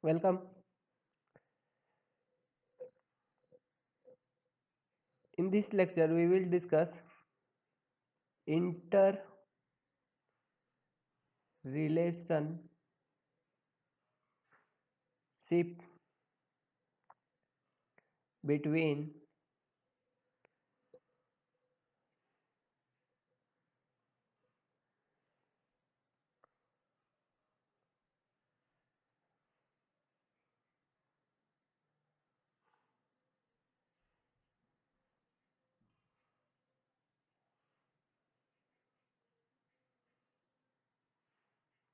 Welcome. In this lecture, we will discuss interrelationship between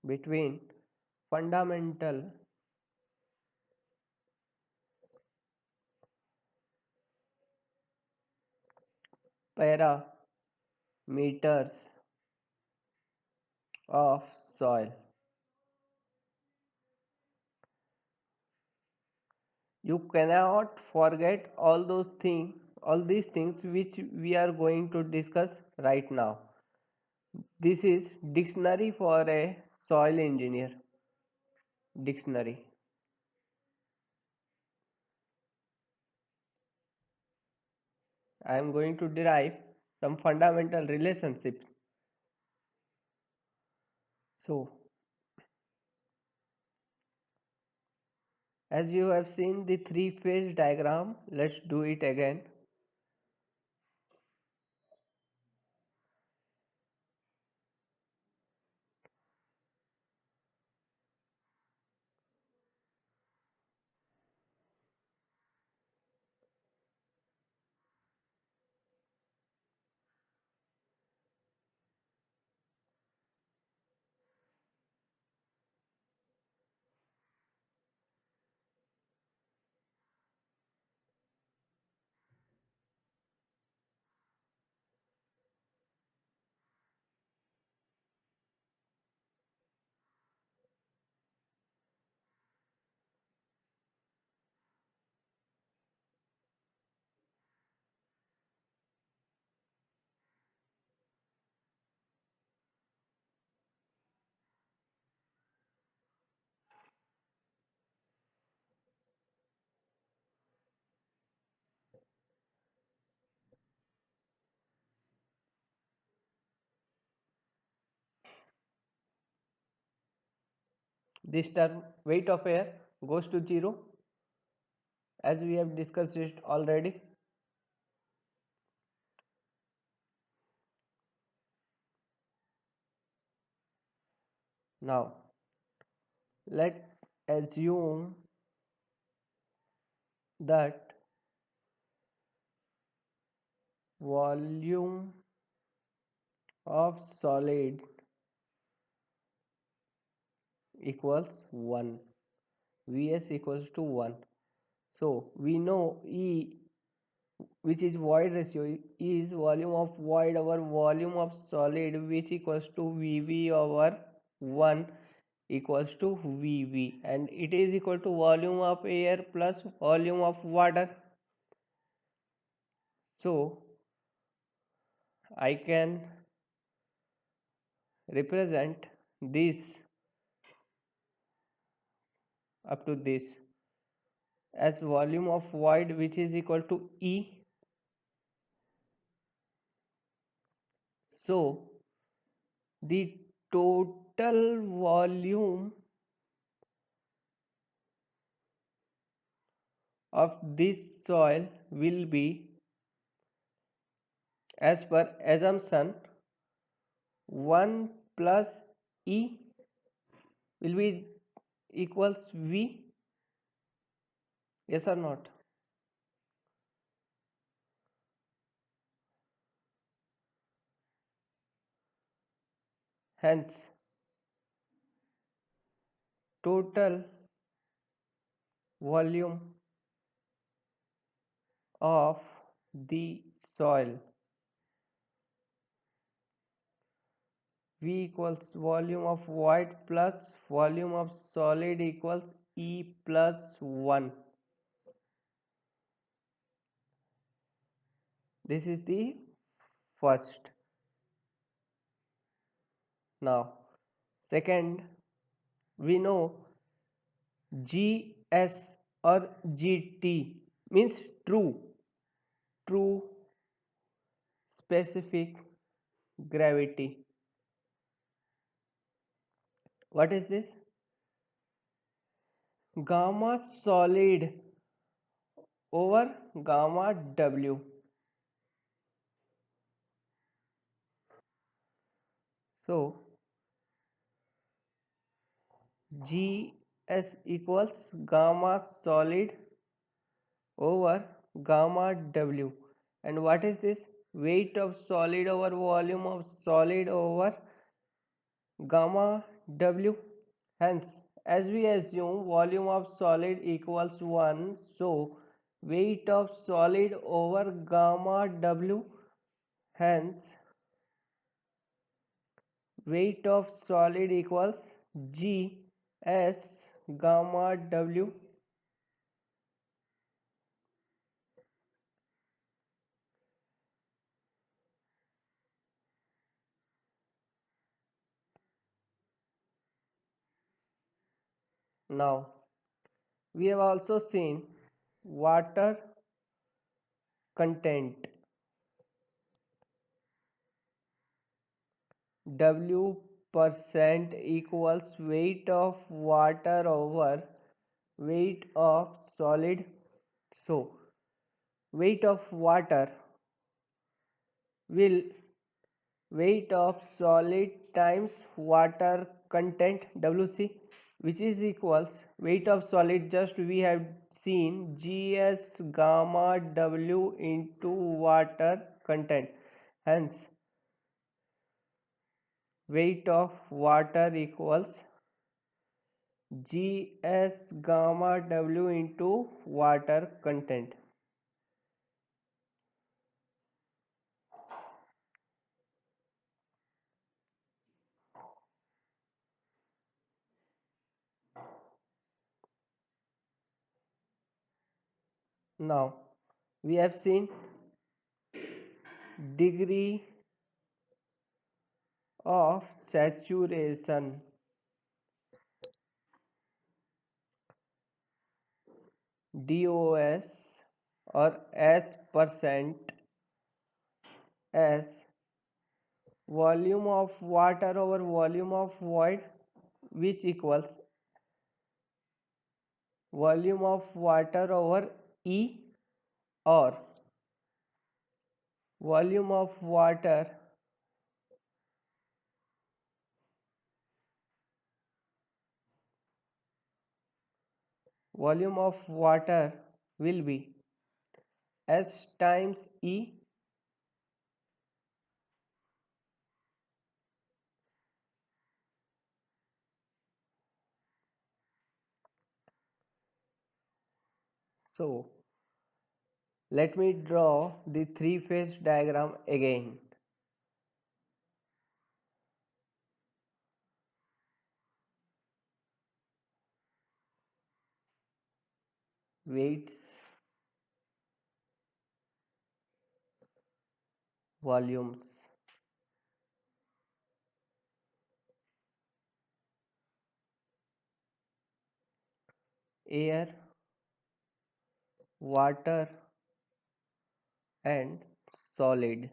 between fundamental parameters of soil. You cannot forget all these things which we are going to discuss right now. This is dictionary for a soil engineer. Dictionary. I am going to derive some fundamental relationships. So, as you have seen the three-phase diagram, let's do it again. This term weight of air goes to 0 as we have discussed it already. Now, let's assume that volume of solid equals 1. Vs equals to 1. So, we know E, which is void ratio, is volume of void over volume of solid, which equals to Vv over 1 equals to Vv, and it is equal to volume of air plus volume of water. So I can represent this up to this as volume of void, which is equal to E. So the total volume of this soil will be, as per assumption, 1 plus E will be equals V. Yes or not? Hence, total volume of the soil V equals volume of void plus volume of solid equals E plus 1. This is the first. Now, second, we know GS or GT means true specific gravity. What is this? Gamma solid over gamma W. So GS equals gamma solid over gamma W. And what is this? Weight of solid over volume of solid over gamma W. Hence, as we assume volume of solid equals 1, so weight of solid over gamma W. Hence, weight of solid equals G S gamma W. Now, we have also seen water content. W percent equals weight of water over weight of solid. So, weight of water will weight of solid times water content WC, which is equals weight of solid, just we have seen GS gamma W into water content. Hence, weight of water equals GS gamma W into water content. Now, we have seen degree of saturation, DOS or S percent, as volume of water over volume of void, which equals volume of water over E, or volume of water volume of water will be S times E. So let me draw the three-phase diagram again. Weights, volumes, air, water and solid.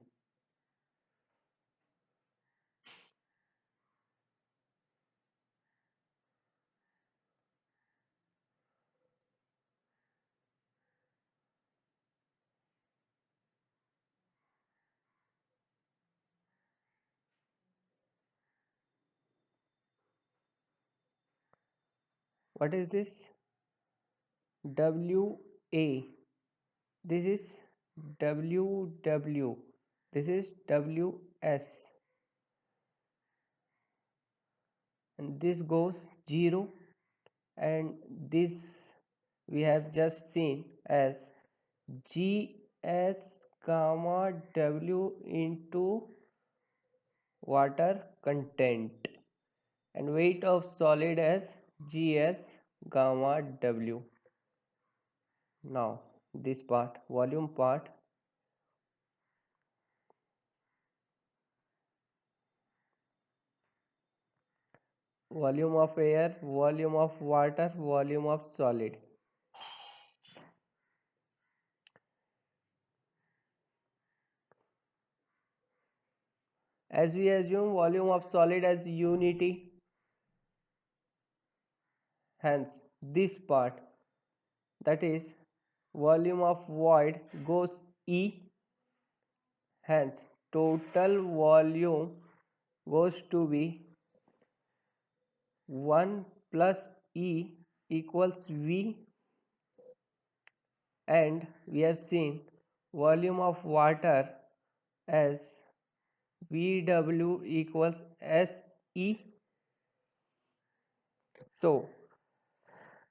What is this? WA. This is WW. This is WS. And this goes 0, and this we have just seen as GS gamma W into water content, and weight of solid as GS gamma W. Now this part, volume part. volume of air, volume of water, volume of solid. As we assume volume of solid as unity, hence this part, that is volume of void, goes E, hence total volume goes to be 1 plus E equals V, and we have seen volume of water as VW equals SE. So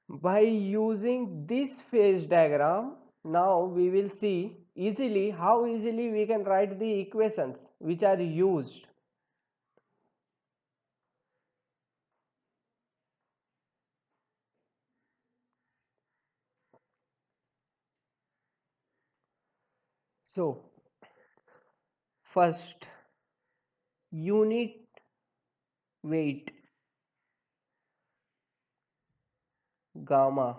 by using this phase diagram, now we will see easily how easily we can write the equations which are used. So first, unit weight gamma,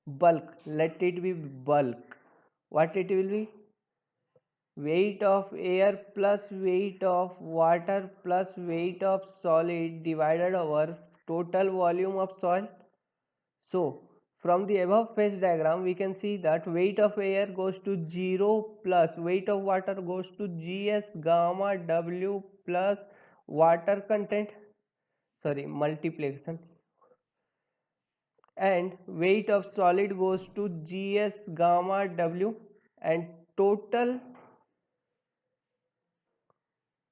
bulk, let it be bulk. What it will be? Weight of air plus weight of water plus weight of solid divided over total volume of soil. So from the above phase diagram we can see that weight of air goes to 0 plus weight of water goes to Gs gamma W plus water content, sorry, multiplication, and weight of solid goes to Gs gamma W, and total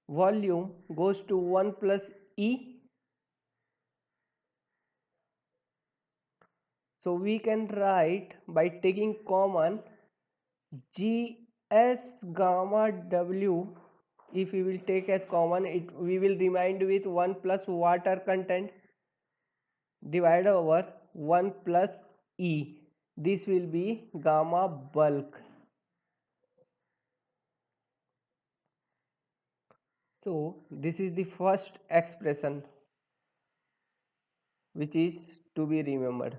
volume goes to 1 plus E. So we can write by taking common Gs gamma W. If we will take as common, we will remain with 1 plus water content divided over 1 plus E. This will be gamma bulk. So this is the first expression which is to be remembered.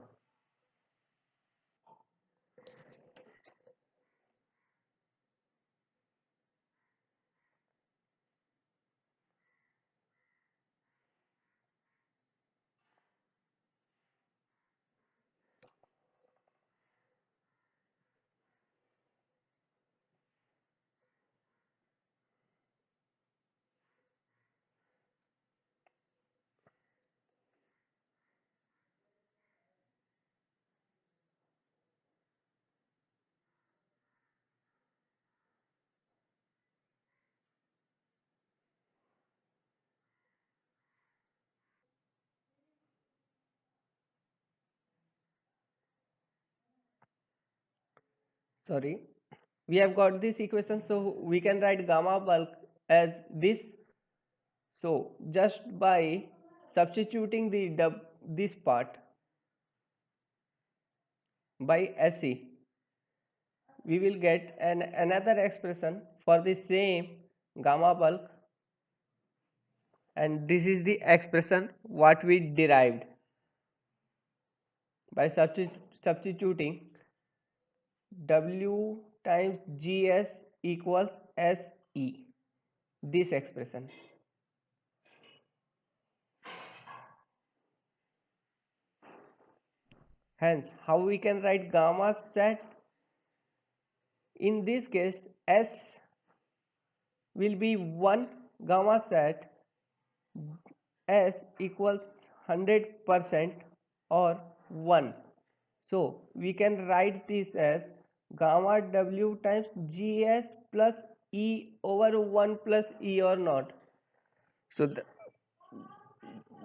Sorry, we have got this equation, so we can write gamma bulk as this. So just by substituting this part by SE, we will get another expression for the same gamma bulk, and this is the expression what we derived by substituting W times Gs equals Se, this expression. Hence, how we can write gamma set? In this case, S will be 1, gamma set S equals 100% or 1. So we can write this as gamma W times Gs plus E over 1 plus E or not. So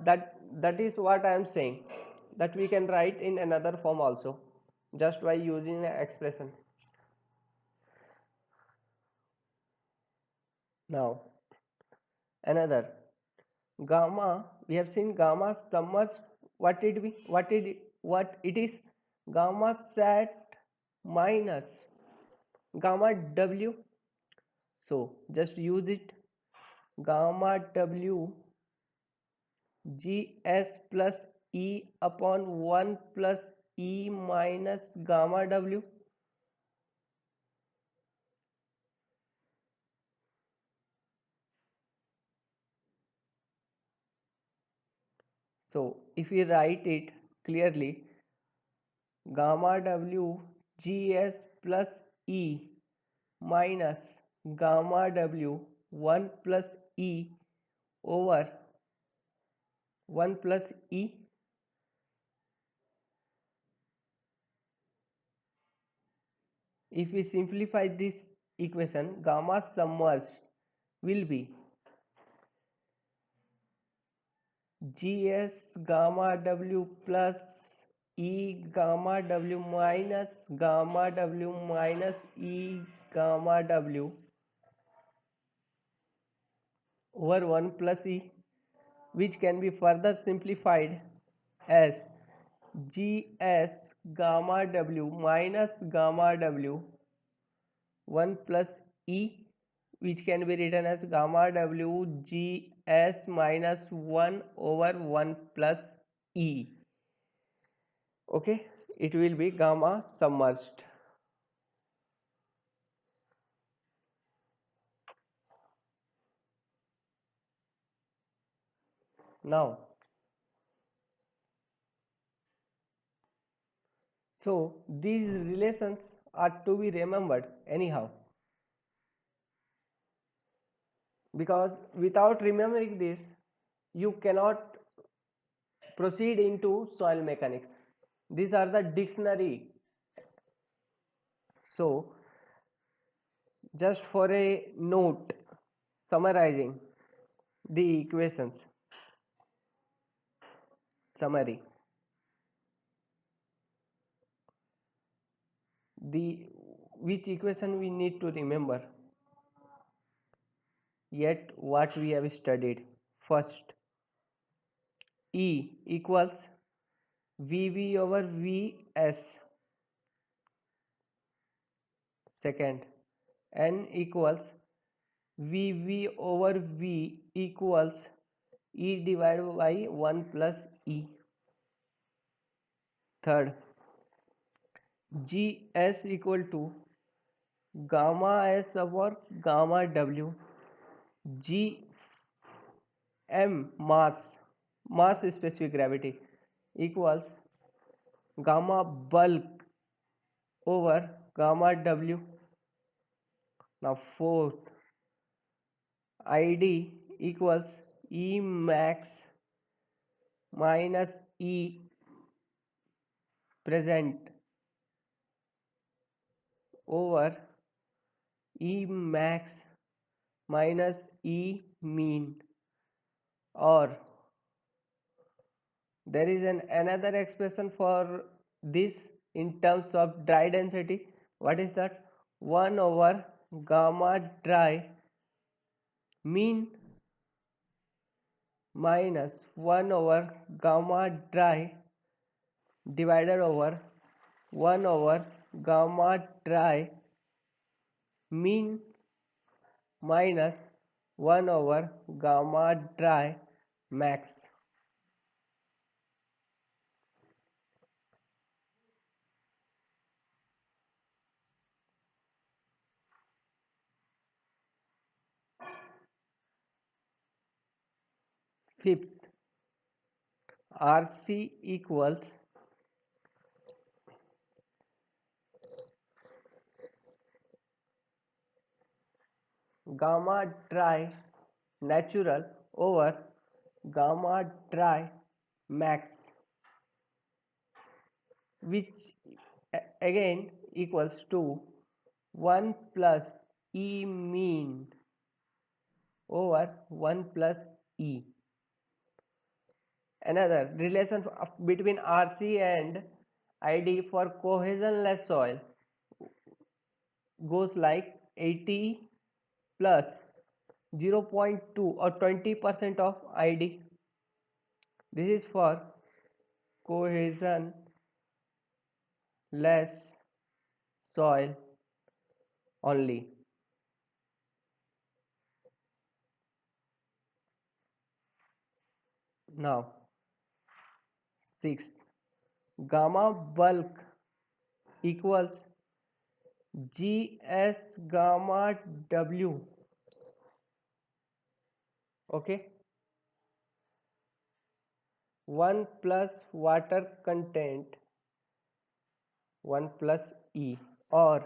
that is what I am saying, that we can write in another form also just by using an expression. Now another gamma, we have seen gamma submerged. What it is? Gamma set minus gamma W. So just use it, gamma W GS plus E upon 1 plus E minus gamma W. So if we write it clearly, gamma W GS plus E minus gamma W 1 plus E over 1 plus E. If we simplify this equation, gamma submerged will be GS gamma W plus E gamma W minus gamma W minus E gamma W over 1 plus E, which can be further simplified as GS gamma W minus gamma W 1 plus E, which can be written as gamma W GS minus 1 over 1 plus E. Okay, it will be gamma submerged. Now, so these relations are to be remembered anyhow, because without remembering this you cannot proceed into soil mechanics. These are the dictionary. So just for a note summarizing the equations, summary, the which equation we need to remember, yet what we have studied. First, E equals VV over VS. Second, N equals VV over V equals E divided by 1 plus E. Third, GS equal to gamma S over gamma W. G M mass specific gravity equals gamma bulk over gamma W. Now fourth, ID equals E max minus E present over E max minus E mean, or there is another expression for this in terms of dry density. What is that? 1 over gamma dry mean minus 1 over gamma dry divided over 1 over gamma dry mean minus 1 over gamma dry max. Fifth, RC equals gamma dry natural over gamma dry max, which again equals to 1 plus E mean over 1 plus E. Another relation between RC and ID for cohesionless soil goes like 80 plus 0.2 or 20% of ID. This is for cohesionless soil only. Now, sixth, gamma bulk equals GS gamma W. Okay, 1 plus water content 1 plus E, or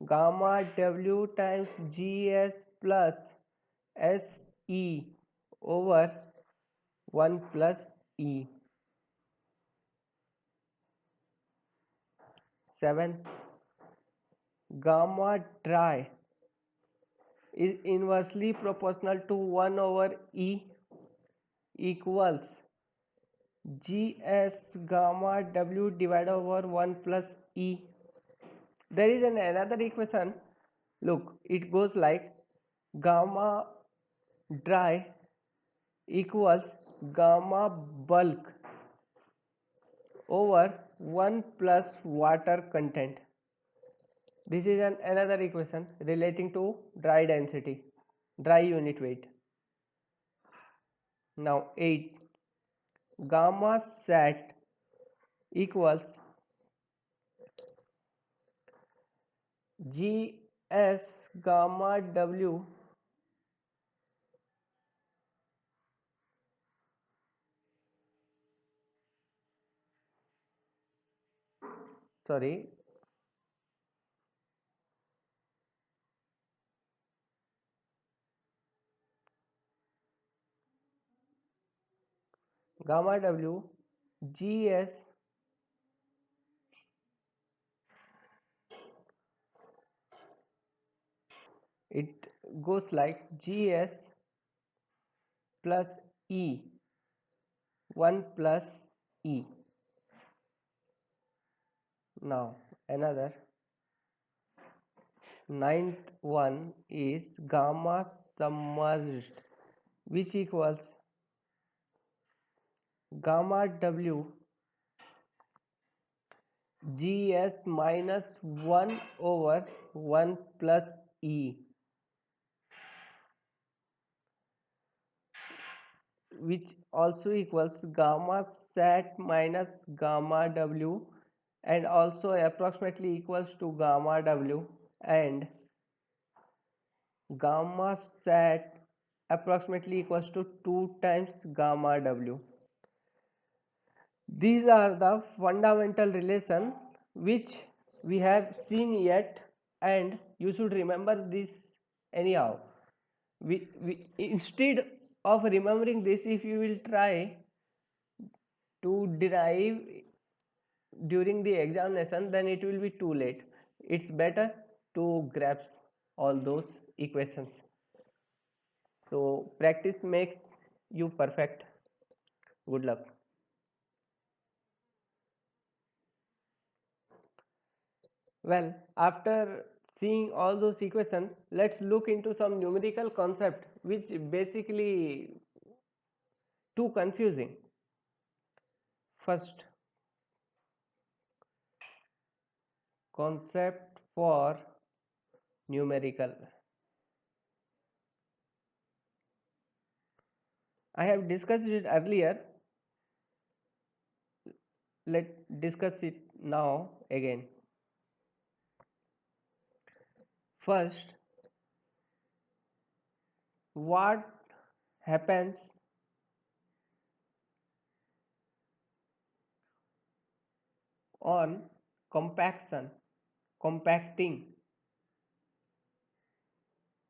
gamma W times GS plus SE over 1 plus E. 7th, gamma dry is inversely proportional to 1 over E equals GS gamma W divided over 1 plus E. There is another equation. Look, it goes like gamma dry equals gamma bulk over 1 plus water content. This is another equation relating to dry density, dry unit weight. Now 8, gamma sat equals GS gamma W sorry gamma W GS it goes like GS plus E 1 plus E. Now another ninth one is gamma submerged, which equals gamma W GS minus 1 over 1 plus E, which also equals gamma sat minus gamma W, and also approximately equals to gamma W, and gamma sat approximately equals to 2 times gamma W. These are the fundamental relation which we have seen yet, and you should remember this anyhow. We instead of remembering this, if you will try to derive during the examination, then it will be too late. It's better to grasp all those equations. So practice makes you perfect. Good luck. Well, after seeing all those equations, let's look into some numerical concept which basically too confusing. First, concept for numerical. I have discussed it earlier. Let's discuss it now again. First, what happens on compaction, compacting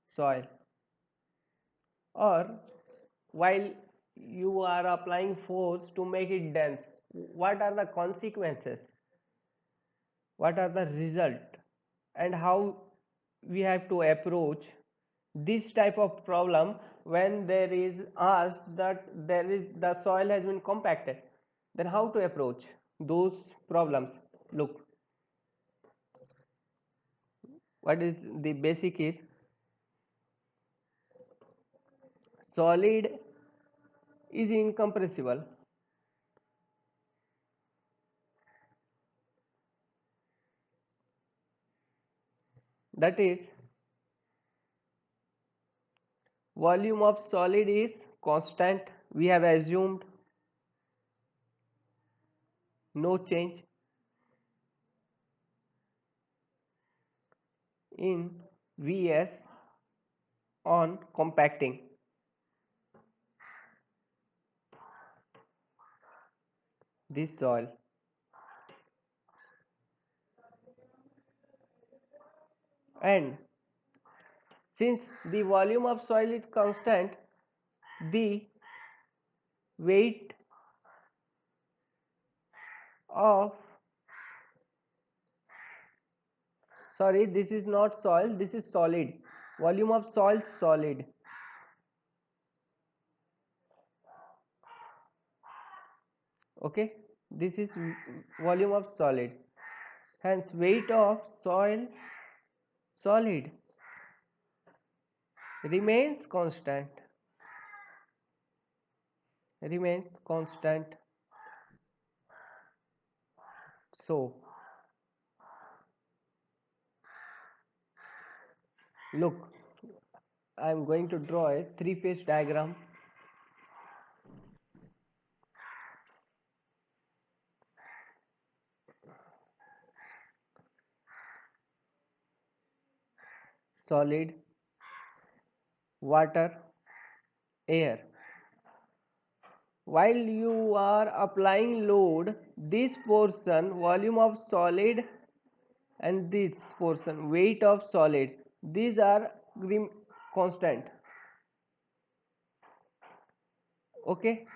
soil, or while you are applying force to make it dense? What are the consequences? What are the result, and how we have to approach this type of problem when there is asked that the soil has been compacted? Then how to approach those problems? Look, what is the basic is solid is incompressible. That is, volume of solid is constant we have assumed no change in Vs on compacting this soil, and since the volume of soil is constant, the weight of, sorry, this is not soil, this is solid, volume of soil solid, okay, this is volume of solid, hence weight of soil solid remains constant, remains constant. So look, I am going to draw a three-phase diagram. Solid, water, air. While you are applying load, this portion volume of solid and this portion weight of solid, these are constant, okay.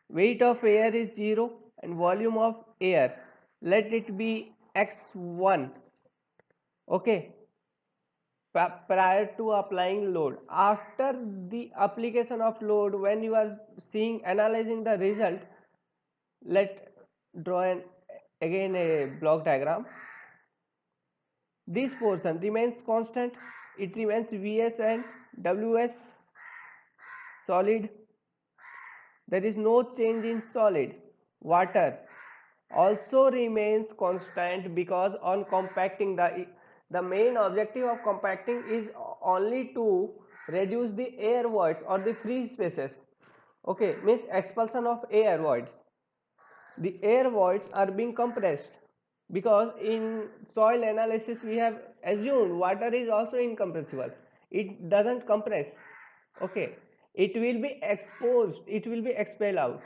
Weight of air is 0 and volume of air, let it be x1, okay, prior to applying load. After the application of load, when you are seeing analyzing the result, let draw again a block diagram. This portion remains constant, it remains Vs and Ws solid, there is no change in solid. Water also remains constant because on compacting, the main objective of compacting is only to reduce the air voids or the free spaces, okay, means expulsion of air voids. The air voids are being compressed because in soil analysis we have assumed water is also incompressible, it doesn't compress, okay, it will be exposed, it will be expelled out.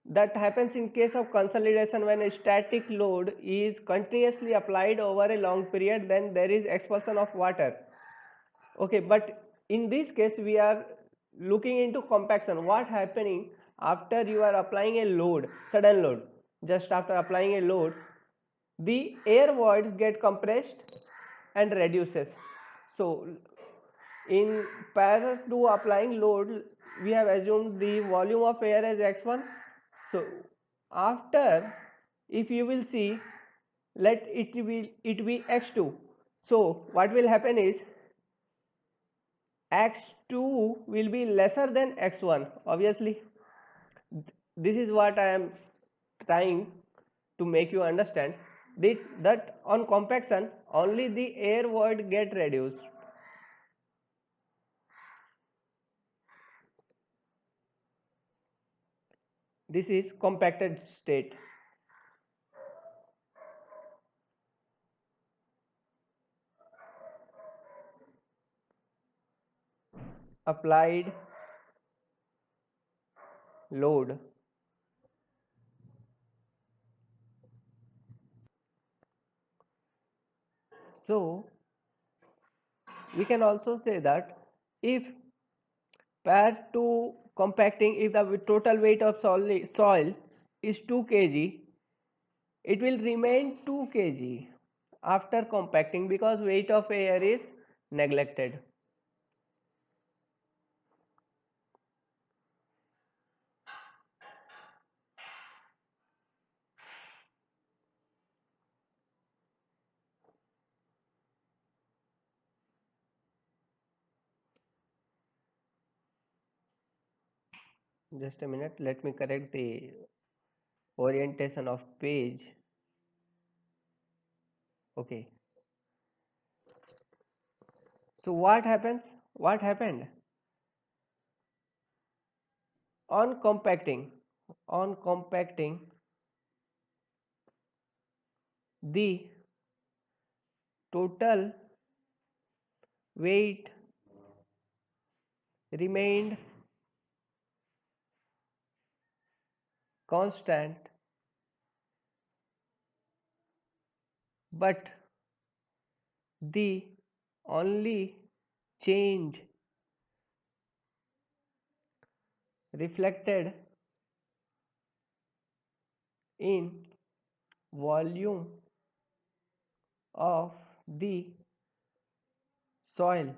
That happens in case of consolidation when a static load is continuously applied over a long period, then there is expulsion of water, okay. But in this case we are looking into compaction, what happening after you are applying a load, sudden load, just after applying a load, the air voids get compressed and reduces. So in parallel to applying load, we have assumed the volume of air as x1. So after, if you will see, let it be x2. So what will happen is x2 will be lesser than x1, obviously. This is what I am trying to make you understand, that on compaction only the air void get reduced. This is compacted state. Applied load. So we can also say that if prior to compacting, if the total weight of soil is 2 kg, it will remain 2 kg after compacting because weight of air is neglected. Just a minute, let me correct the orientation of page. Okay. So what happens? What happened? On compacting, the total weight remained constant, but the only change reflected in volume of the soil,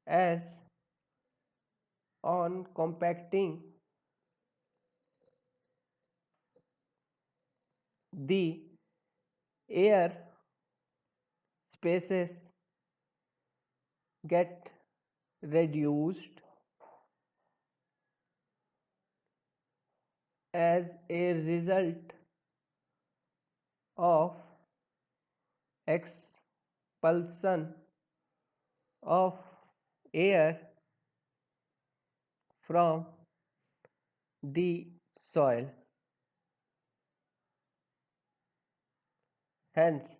as on compacting the air spaces get reduced as a result of expulsion of air from the soil. Hence,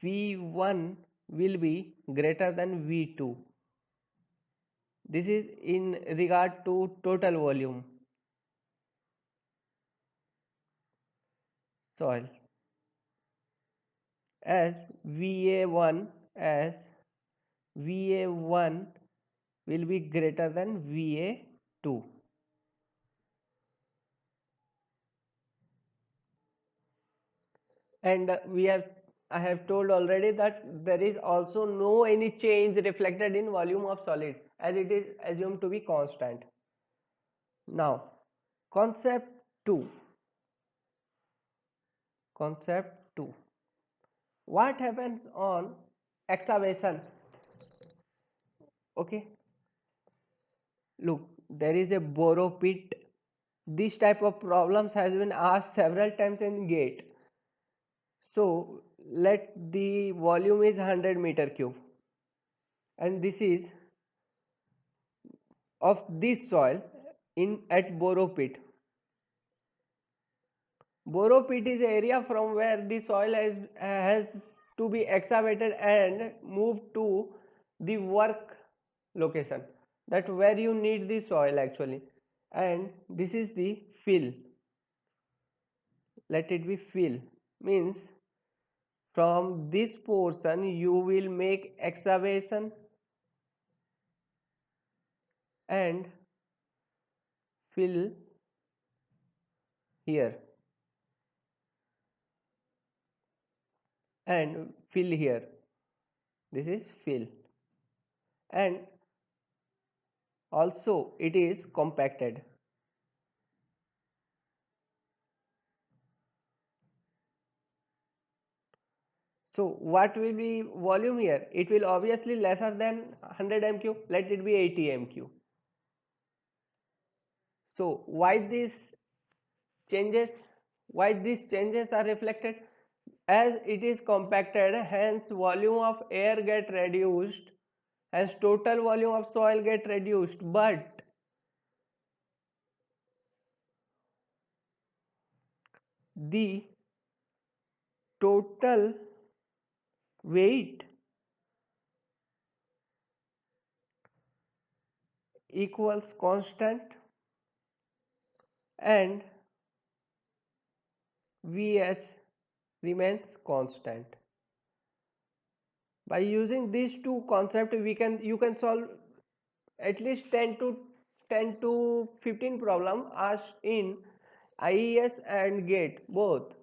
V1 will be greater than V2. This is in regard to total volume soil, as VA1 will be greater than VA2. And I have told already that there is also no any change reflected in volume of solid, as it is assumed to be constant. Now, concept 2. What happens on excavation? Okay, look, there is a borrow pit. This type of problems has been asked several times in GATE. So let the volume is 100 meter cube, and this is of this soil in at borrow pit. Borrow pit is area from where the soil has to be excavated and moved to the work location, that where you need the soil actually, and this is the fill. Let it be fill, means from this portion you will make excavation and fill here and fill here. This is fill, and also it is compacted. So what will be volume here? It will obviously lesser than 100 MQ. Let it be 80 MQ. So why these changes? Why these changes are reflected? As it is compacted, hence volume of air get reduced, as total volume of soil get reduced, but the total weight equals constant and Vs remains constant. By using these two concepts, you can solve at least 10 to 15 problem asked in IES and GATE both.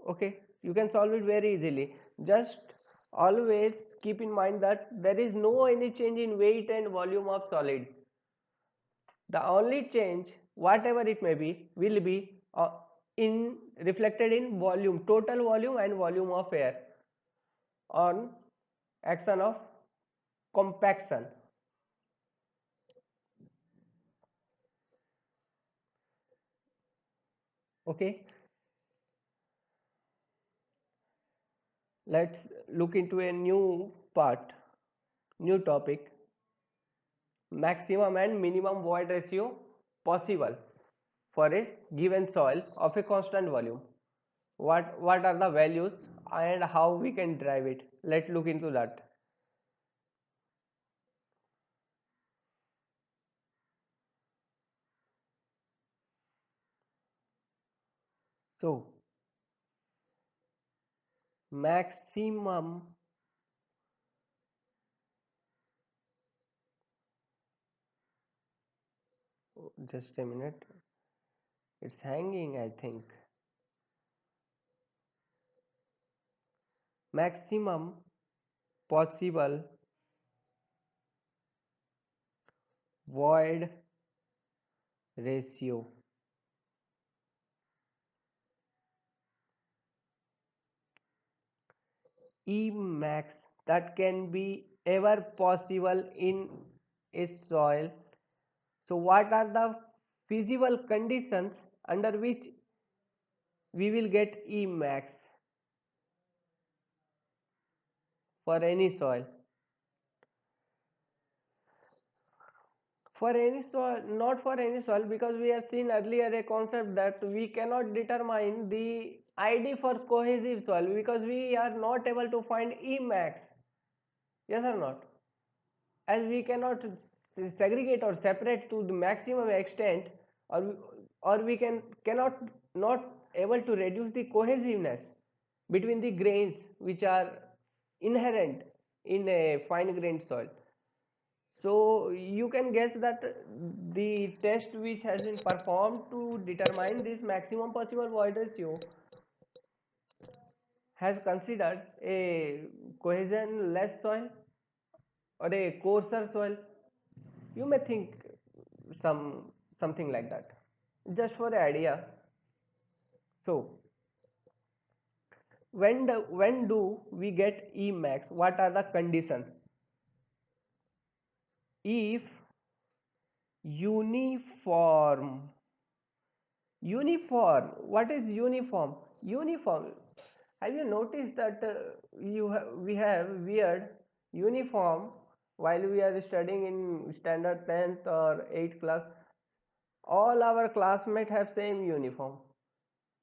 Okay, you can solve it very easily. Just always keep in mind that there is no any change in weight and volume of solid. The only change, whatever it may be, will be in reflected in volume, total volume and volume of air on action of compaction. Okay, let's look into a new part, new topic, maximum and minimum void ratio possible for a given soil of a constant volume. What are the values and how we can derive it? Let's look into that. So maximum, just a minute, it's hanging I think. Maximum possible void ratio. E max that can be ever possible in a soil. So what are the feasible conditions under which we will get E max for any soil? For any soil, not for any soil, because we have seen earlier a concept that we cannot determine the ID for cohesive soil because we are not able to find E max. Yes or not? As we cannot segregate or separate to the maximum extent, or we cannot not able to reduce the cohesiveness between the grains which are inherent in a fine grained soil. So you can guess that the test which has been performed to determine this maximum possible void ratio has considered a cohesion less soil or a coarser soil. You may think something like that, just for an idea. So when do we get E max? What are the conditions? If uniform, uniform, what is uniform? Uniform, have you noticed that we have weird uniform while we are studying in standard 10th or 8th class? All our classmates have same uniform,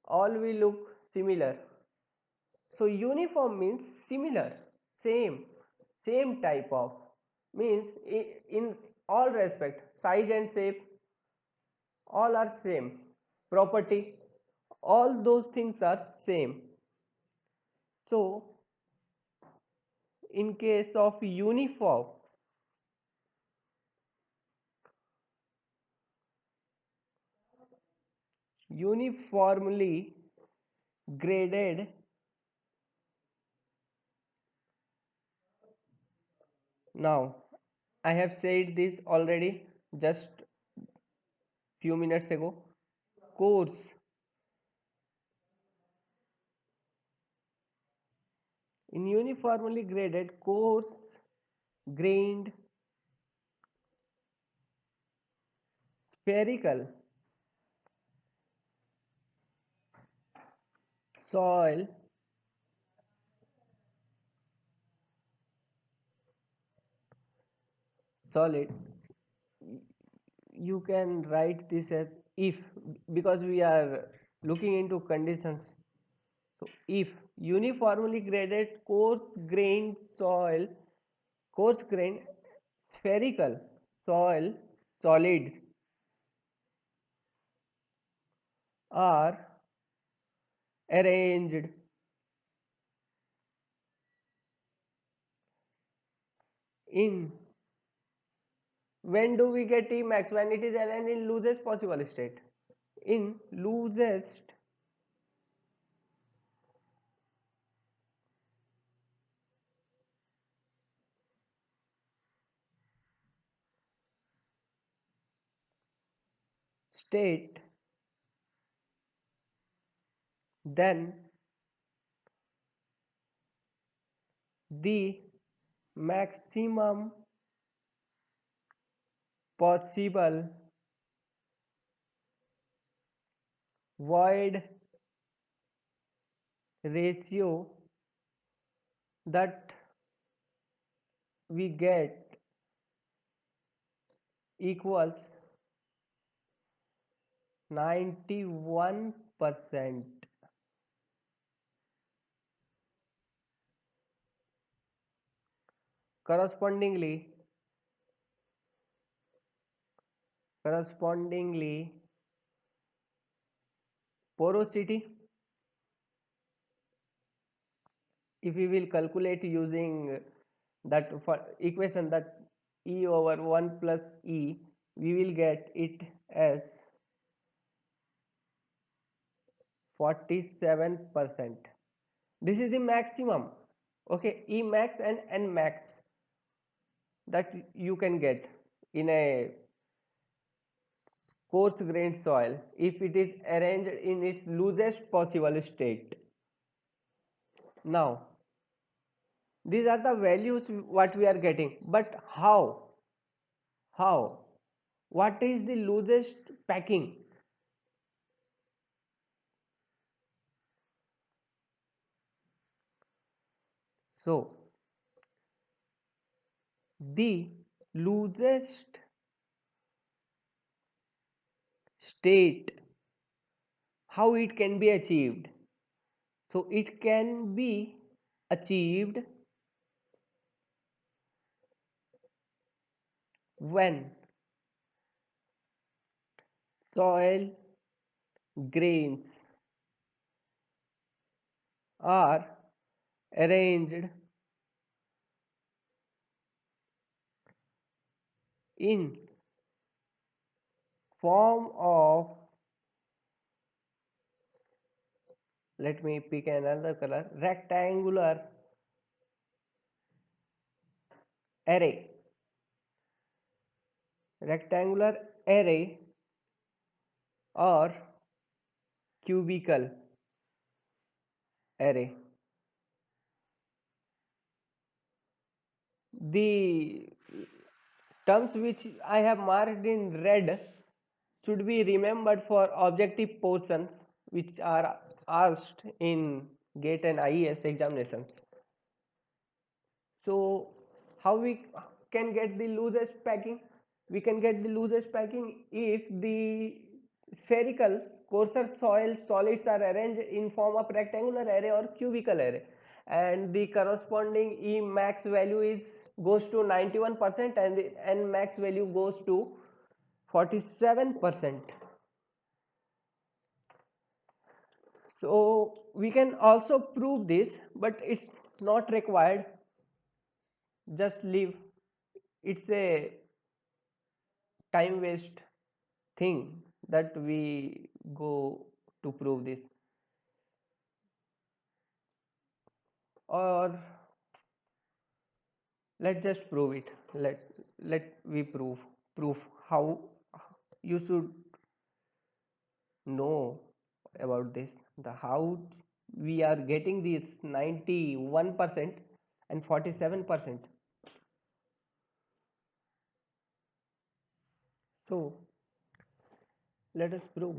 all we look similar. So uniform means similar, same, same type of, means in all respect, size and shape all are same, property, all those things are same. So in case of uniformly graded, now I have said this already just few minutes ago, coarse, in uniformly graded coarse grained spherical soil, solid, you can write this as if, because we are looking into conditions. So if uniformly graded coarse grained soil, coarse grained spherical soil solids are arranged in, when do we get E max? When it is arranged in loosest possible state. In loosest state, then the maximum possible void ratio that we get equals 91%. Correspondingly, correspondingly, porosity, if we will calculate using that for equation, that E over 1 plus E, we will get it as 47%. This is the maximum. Okay, E max and N max that you can get in a coarse grained soil if it is arranged in its loosest possible state. Now, these are the values what we are getting, but how what is the loosest packing? So the loosest state, how it can be achieved? So it can be achieved when soil grains are arranged in form of, let me pick another color, rectangular array, rectangular array or cubical array. The terms which I have marked in red should be remembered for objective portions which are asked in GATE and IES examinations. So how we can get the loosest packing? We can get the loosest packing if the spherical coarser soil solids are arranged in form of rectangular array or cubical array, and the corresponding E max value is goes to 91% and the N max value goes to 47%. So we can also prove this, but it's not required, just leave. It's a time waste thing that we go to prove this, or let's just prove it. Let we prove how you should know about this, the how we are getting this 91% and 47%. So let us prove.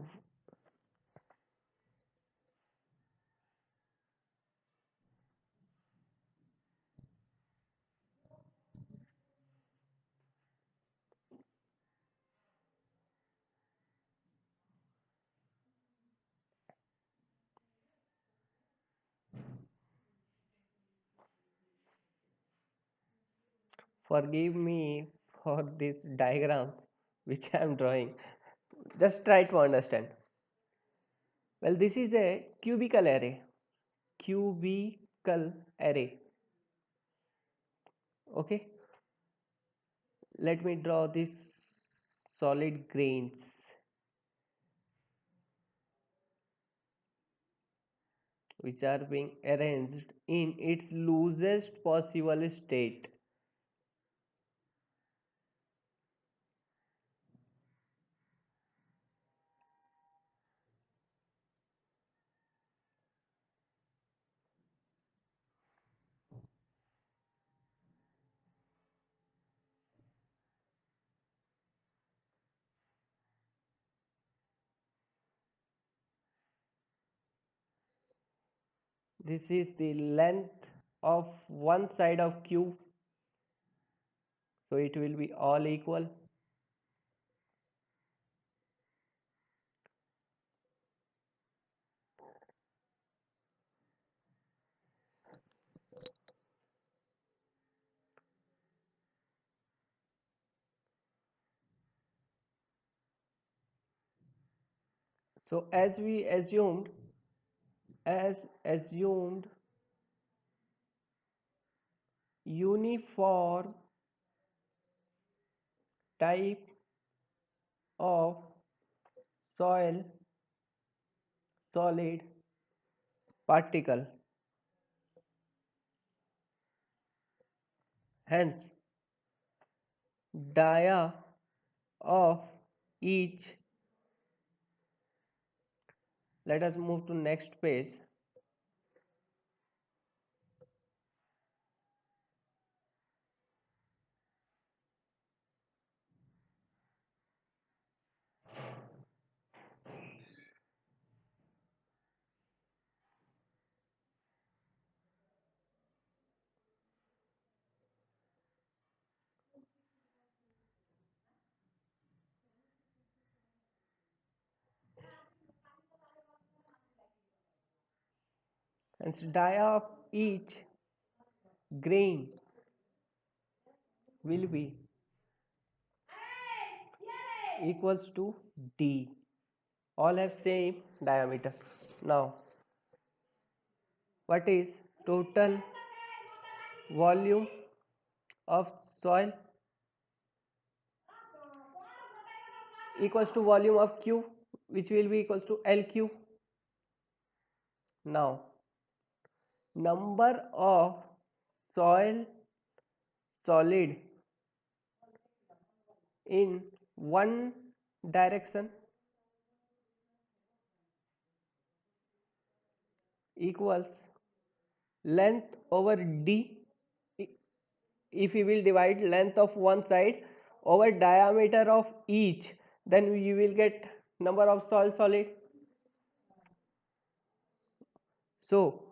Forgive me for these diagrams which I am drawing. Just try to understand. Well, this is a cubical array. Cubical array. Okay. Let me draw this solid grains which are being arranged in its loosest possible state. This is the length of one side of cube, so it will be all equal. So as assumed uniform type of soil solid particle, hence dia of each, let us move to next page. Hence dia of each grain will be equals to D. All have same diameter. Now what is total volume of soil equals to volume of Q, which will be equals to LQ. Now number of soil solid in one direction equals length over D. If we will divide length of one side over diameter of each, then you will get number of soil solid. So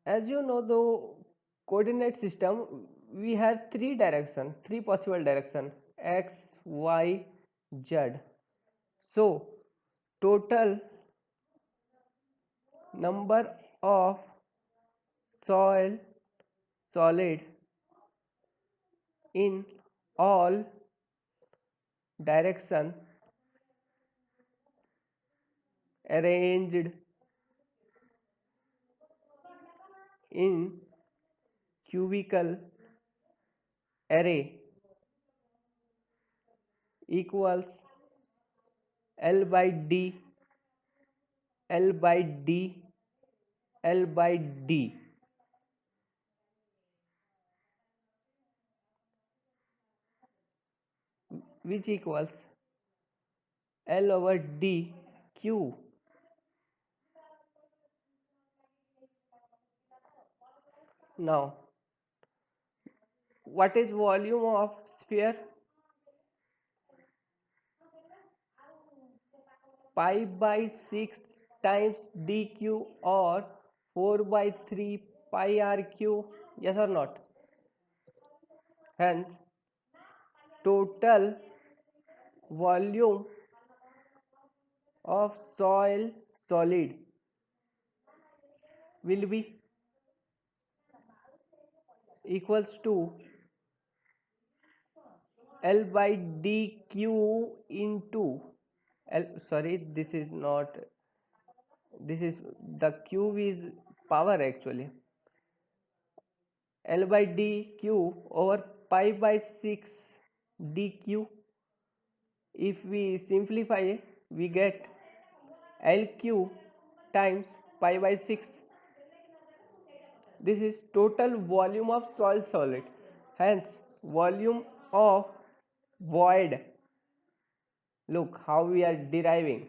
as you know, the coordinate system, we have three possible direction, x, y, z. So total number of soil solid in all direction arranged in cubical array equals L by D, L by D, L by D, which equals L over D Q. Now what is volume of sphere? Pi by 6 times dq or 4 by 3 pi rq, yes or not? Hence total volume of soil solid will be equals to L by dq into L, sorry, this is not, this is the q is power actually, L by dq over pi by 6 dq. If we simplify, we get LQ times pi by 6. This is total volume of soil solid. Hence volume of void, look how we are deriving,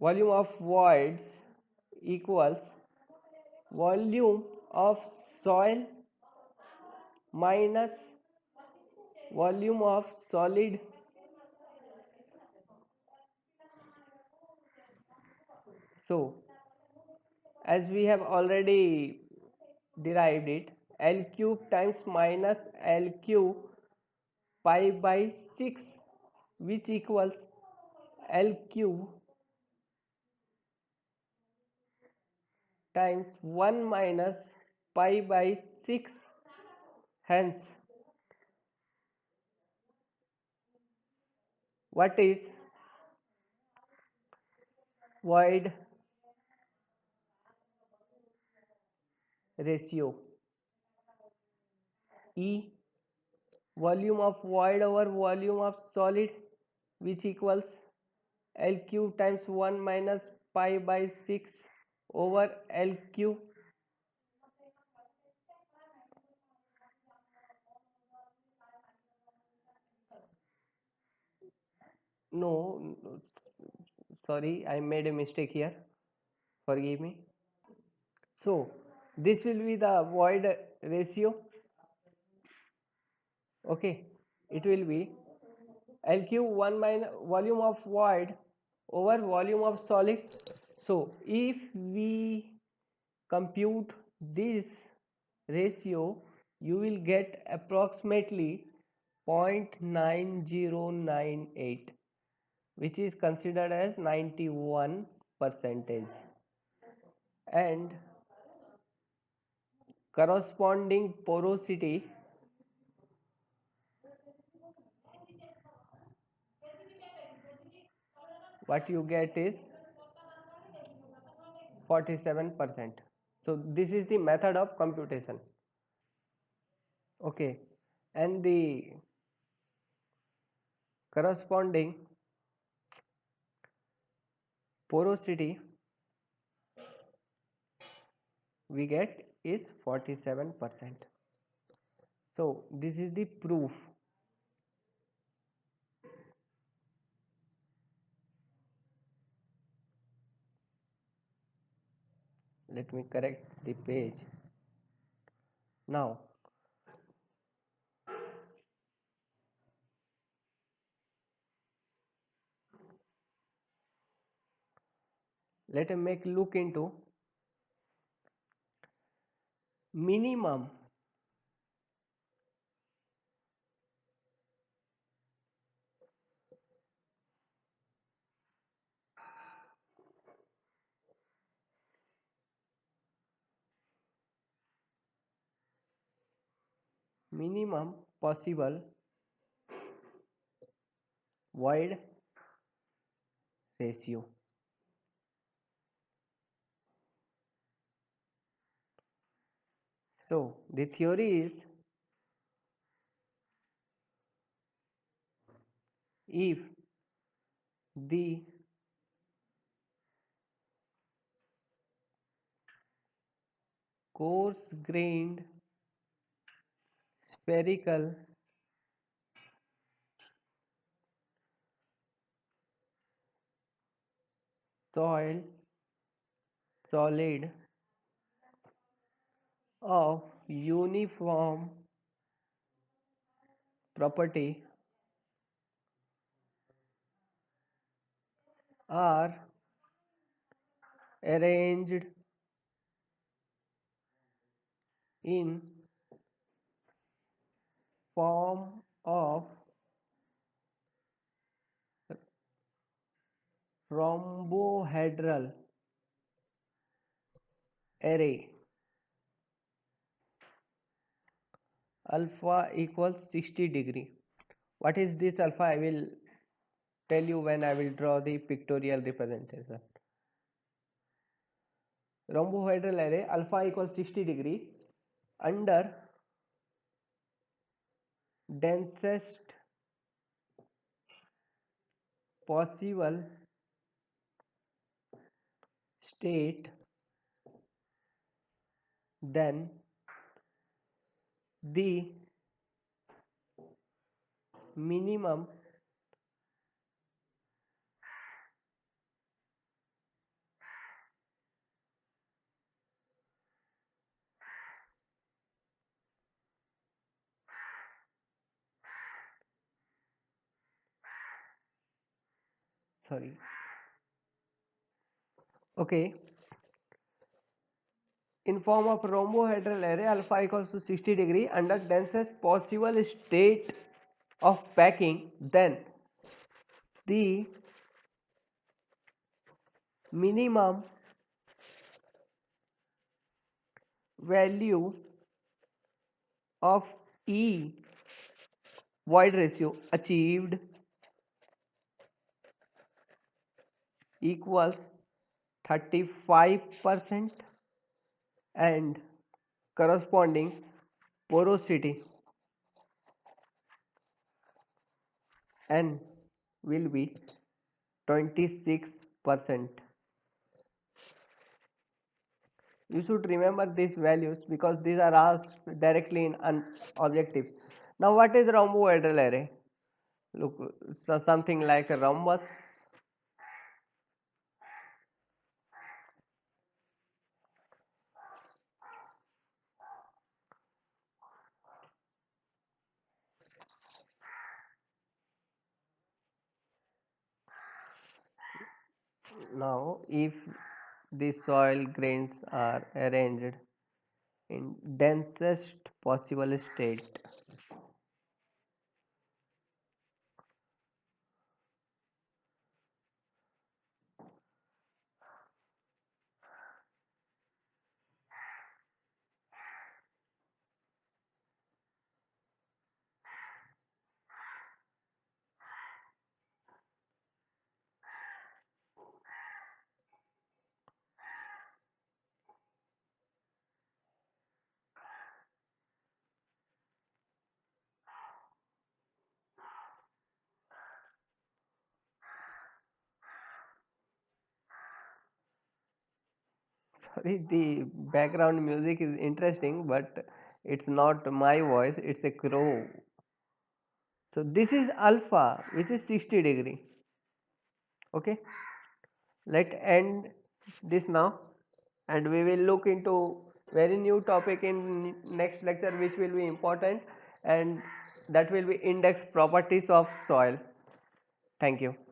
volume of voids equals volume of soil minus volume of solid. So as we have already derived it, L cube times minus L cube pi by 6, which equals L cube times 1 minus pi by 6. Hence What is void ratio? E, volume of void over volume of solid, which equals L cube times 1 minus pi by 6 over L cube. No, sorry, I made a mistake here. Forgive me. So, this will be the void ratio. Okay, it will be L cube 1 minus volume of void over volume of solid. So, if we compute this ratio, you will get approximately 0.9098, which is considered as 91 percentage, and corresponding porosity what you get is 47%. So this is the method of computation. Okay, and the corresponding porosity we get is 47%. So this is the proof. Let me correct the page. Now let us make look into minimum possible void ratio. So the theory is, if the coarse grained spherical soil solid of uniform property are arranged in form of rhombohedral array, alpha equals 60 degree. What is this alpha? I will tell you when I will draw the pictorial representation. Rhombohedral array alpha equals 60 degree under densest possible state, then the minimum sorry okay, in form of rhombohedral array alpha equals to 60 degree under densest possible state of packing, then the minimum value of E void ratio achieved equals 35% and corresponding porosity N will be 26%. You should remember these values because these are asked directly in an objectives. Now what is rhombohedral array? Look, so something like a rhombus. Now if the soil grains are arranged in densest possible state, sorry, the background music is interesting, but it's not my voice, it's a crow. So this is alpha, which is 60 degree. Okay, let's end this now, and we will look into very new topic in next lecture, which will be important, and that will be index properties of soil. Thank you.